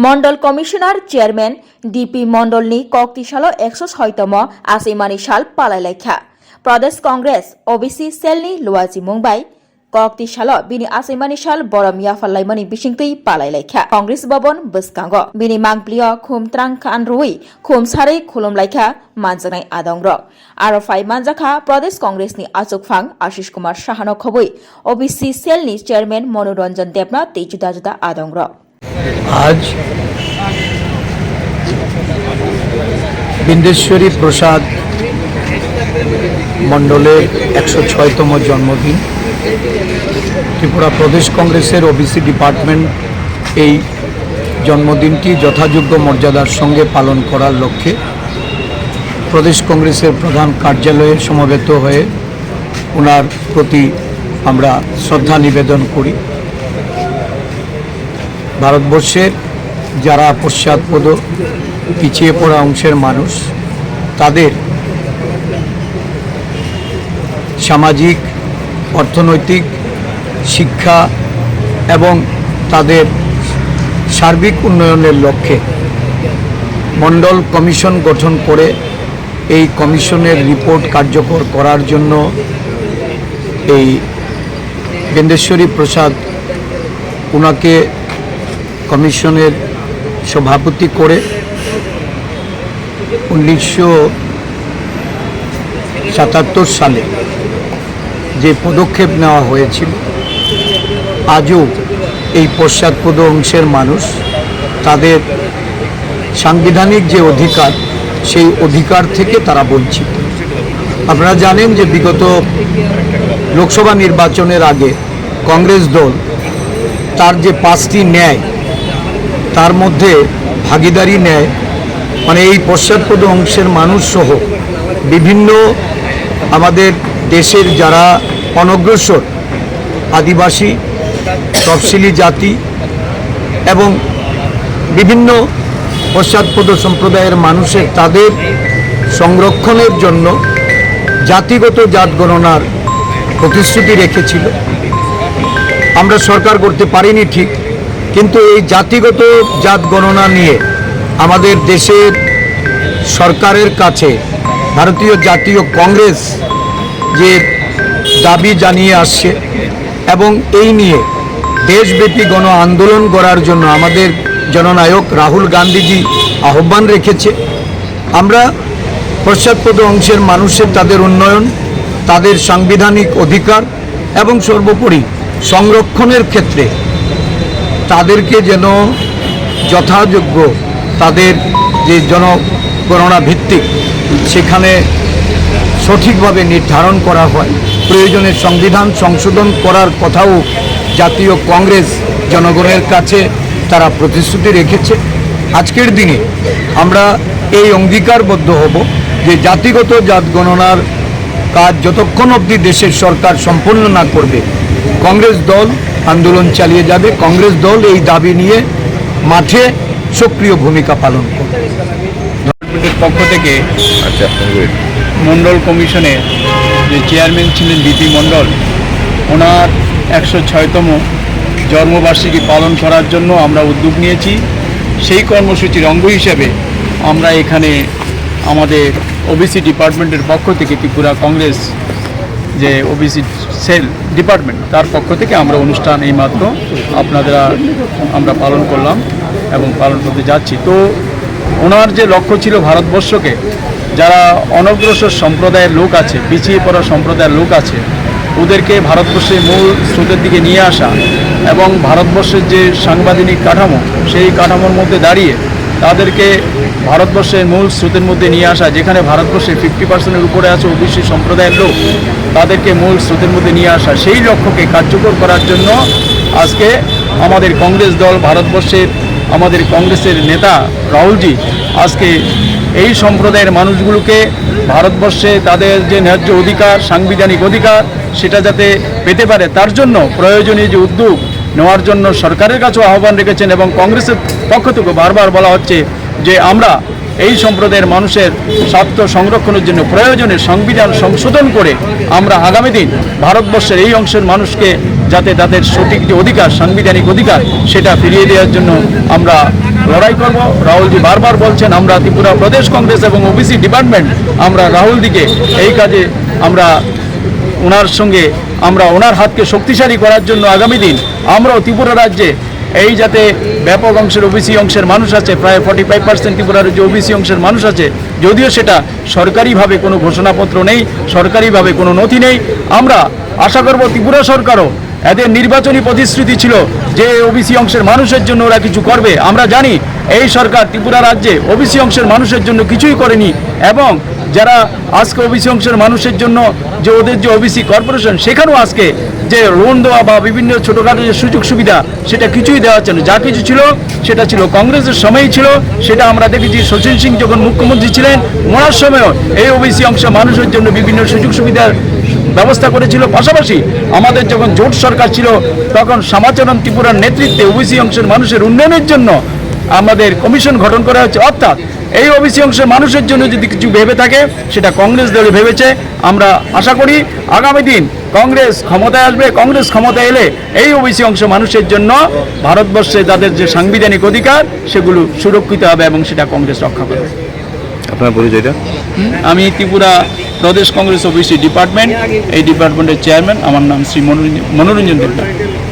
Mondal commissioner chairman DP মন্ডলनि कक्तिसाल 106तम आसिमानि साल पालायलायखा प्रदेश Congress OBC सेलनि लुवाजी Mumbai कक्तिसाल बिनि आसिमानि साल बरम याफालायमनि बिसिंतै पालायलायखा कांग्रेस भवन बसकांगो बिनि मांगप्लिय खुम त्रांखान रुई खुम सारै खुलुमलायखा मानजानाय आदंग्रक आरफाई मानजाखा प्रदेश कांग्रेसनि आचुकफां आशिष कुमार साहानो खबै ओबीसी सेलनि चेयरमैन मनोरंजन देबना तै जुदा जुदा आदंग्रक आज बिंदेश्वरी प्रसाद मंडलेर 106तम जन्मदिन त्रिपुरा प्रदेश कांग्रेसের ओबीसी डिपार्टमेंट এই जन्मदिनটি যথাযোগ্য মর্যাদার সঙ্গে পালন করার লক্ষ্যে प्रदेश कांग्रेसের প্রধান কার্যালয়ে সমবেত হয়ে ওনার প্রতি আমরা শ্রদ্ধা নিবেদন করি। ভারতবর্ষের যারা পশ্চাৎপদ পিছিয়ে পড়া অংশের মানুষ তাদের সামাজিক অর্থনৈতিক শিক্ষা এবং তাদের সার্বিক উন্নয়নের লক্ষ্যে মন্ডল কমিশন গঠন করে এই কমিশনের রিপোর্ট কার্যকর করার জন্য এই বিন্দেশ্বরী প্রসাদ ওনাকে কমিশনের সভাপতি করে 1977 সালে যে পদক্ষেপ নেওয়া হয়েছিল আজও এই পশ্চাৎপদ অংশের মানুষ তাদের সাংবিধানিক যে অধিকার সেই অধিকার থেকে তারা বঞ্চিত। আপনারা জানেন যে বিগত লোকসভা নির্বাচনের আগে কংগ্রেস দল তার যে 5টি ন্যায় তার মধ্যে ভাগিদারি ন্যায় মানে এই পশ্চাৎপদ অংশের মানুষ সহ বিভিন্ন আমাদের দেশের যারা অনগ্রসর আদিবাসী তফসিলি জাতি এবং বিভিন্ন পশ্চাৎপদ সম্প্রদায়ের মানুষের তাদের সংরক্ষণের জন্য জাতিগত জাত গণনার প্রতিশ্রুতি রেখেছিল। আমরা সরকার করতে পারিনি ঠিক, কিন্তু এই জাতিগত জাত গণনা নিয়ে আমাদের দেশের সরকারের কাছে ভারতীয় জাতীয় কংগ্রেস যে দাবি জানিয়ে আসছে এবং এই নিয়ে দেশব্যাপী গণ আন্দোলন করার জন্য আমাদের জননায়ক রাহুল গান্ধীজি আহ্বান রেখেছে। আমরা পশ্চাৎপদ অংশের মানুষের তাদের উন্নয়ন, তাদের সাংবিধানিক অধিকার এবং সর্বোপরি সংরক্ষণের ক্ষেত্রে তাদেরকে যেন যথাযোগ্য তাদের যে জনগণনা ভিত্তিক সেখানে সঠিকভাবে নির্ধারণ করা হয়, প্রয়োজনে সংবিধান সংশোধন করার কথাও জাতীয় কংগ্রেস জনগণের কাছে তারা প্রতিশ্রুতি রেখেছে। আজকের দিনে আমরা এই অঙ্গীকারবদ্ধ হব যে জাতিগত জাত গণনার কাজ যতক্ষণ অবধি দেশের সরকার সম্পূর্ণ না করবে কংগ্রেস দল আন্দোলন চালিয়ে যাবে। কংগ্রেস দল এই দাবি নিয়ে মাঠে সক্রিয় ভূমিকা পালন করবে। গভর্নমেন্টের পক্ষ থেকে মন্ডল কমিশনের যে চেয়ারম্যান ছিলেন ডিপি মন্ডল, ওনার 106তম জন্মবার্ষিকী পালন করার জন্য আমরা উদ্যোগ নিয়েছি। সেই কর্মসূচির অঙ্গ হিসেবে আমরা এখানে আমাদের ওবিসি ডিপার্টমেন্টের পক্ষ থেকে ত্রিপুরা কংগ্রেস যে ওবিসি সেল ডিপার্টমেন্ট তার পক্ষ থেকে আমরা অনুষ্ঠান এইমাত্র আমরা পালন করলাম এবং পালন করতে যাচ্ছি। তো ওনার যে লক্ষ্য ছিল ভারতবর্ষকে যারা অনগ্রসর সম্প্রদায়ের লোক আছে, পিছিয়ে পড়া সম্প্রদায়ের লোক আছে, ওদেরকে ভারতবর্ষের মূল স্রোতের দিকে নিয়ে আসা এবং ভারতবর্ষের যে সাংবিধানিক কাঠামো সেই কাঠামোর মধ্যে দাঁড়িয়ে তাদেরকে ভারতবর্ষের মূল স্রোতের মধ্যে নিয়ে আসা, যেখানে ভারতবর্ষের 50% উপরে আছে ওবিসি সম্প্রদায়ের লোক, তাদেরকে মূল স্রোতের মধ্যে নিয়ে আসা, সেই লক্ষ্যকে কার্যকর করার জন্য আজকে আমাদের কংগ্রেস দল ভারতবর্ষের আমাদের কংগ্রেসের নেতা রাহুলজি আজকে এই সম্প্রদায়ের মানুষগুলোকে ভারতবর্ষে তাদের যে ন্যায্য অধিকার সাংবিধানিক অধিকার সেটা যাতে পেতে পারে তার জন্য প্রয়োজনীয় যে উদ্যোগ নেওয়ার জন্য সরকারের কাছেও আহ্বান রেখেছেন এবং কংগ্রেসের পক্ষ থেকে বারবার বলা হচ্ছে যে আমরা এই সম্প্রদায়ের মানুষের স্বার্থ সংরক্ষণের জন্য প্রয়োজনে সংবিধান সংশোধন করে আমরা আগামী দিন ভারতবর্ষের এই অংশের মানুষকে যাতে তাদের সঠিক যে অধিকার, সাংবিধানিক অধিকার, সেটা ফিরিয়ে দেওয়ার জন্য আমরা লড়াই করব। রাহুলজি বারবার বলছেন আমরা ত্রিপুরা প্রদেশ কংগ্রেস এবং ওবিসি ডিপার্টমেন্ট আমরা রাহুলজিকে এই কাজে আমরা ওনার সঙ্গে আমরা ওনার হাতকে শক্তিশালী করার জন্য আগামী দিন আমরাও ত্রিপুরা রাজ্যে এই যাতে ব্যাপক অংশের ওবিসি অংশের মানুষ আছে, প্রায় 45% ত্রিপুরার যে ওবিসি অংশের মানুষ আছে, যদিও সেটা সরকারিভাবে কোনো ঘোষণাপত্র নেই, সরকারিভাবে কোনো নথি নেই, আমরা আশা করব ত্রিপুরা সরকারও এদের নির্বাচনী প্রতিশ্রুতি ছিল যে ওবিসি অংশের মানুষের জন্য ওরা কিছু করবে। আমরা জানি এই সরকার ত্রিপুরা রাজ্যে ওবিসি অংশের মানুষের জন্য কিছুই করেনি, এবং যারা আজকে ওবিসি অংশের মানুষের জন্য যে ওদের যে ওবিসি কর্পোরেশন, সেখানেও আজকে যে লোন দেওয়া বা বিভিন্ন ছোটোখাটো যে সুযোগ সুবিধা, সেটা কিছুই দেওয়া হচ্ছে না। যা কিছু ছিল সেটা ছিল কংগ্রেসের সময়ই ছিল, সেটা আমরা দেখেছি শচীন সিং যখন মুখ্যমন্ত্রী ছিলেন ওনার সময়ও এই ওবিসি অংশের মানুষের জন্য বিভিন্ন সুযোগ সুবিধার ব্যবস্থা করেছিল। পাশাপাশি আমাদের যখন জোট সরকার ছিল তখন শ্যামাচরণ ত্রিপুরার নেতৃত্বে ওবিসি অংশের মানুষের উন্নয়নের জন্য আমাদের কমিশন গঠন করা হচ্ছে। অর্থাৎ এই ওবিসি অংশের মানুষের জন্য যদি কিছু ভেবে থাকে সেটা কংগ্রেস দলে ভেবেছে। আমরা আশা করি আগামী দিন কংগ্রেস ক্ষমতায় আসবে, কংগ্রেস ক্ষমতায় এলে এই ওবিসি অংশ মানুষের জন্য ভারতবর্ষে তাদের যে সাংবিধানিক অধিকার সেগুলো সুরক্ষিত হবে এবং সেটা কংগ্রেস রক্ষা করবে। আপনার পরিচয়টা? আমি ত্রিপুরা প্রদেশ কংগ্রেস ওবিসি ডিপার্টমেন্ট, এই ডিপার্টমেন্টের চেয়ারম্যান। আমার নাম শ্রী মনোরঞ্জন দেবনাথ।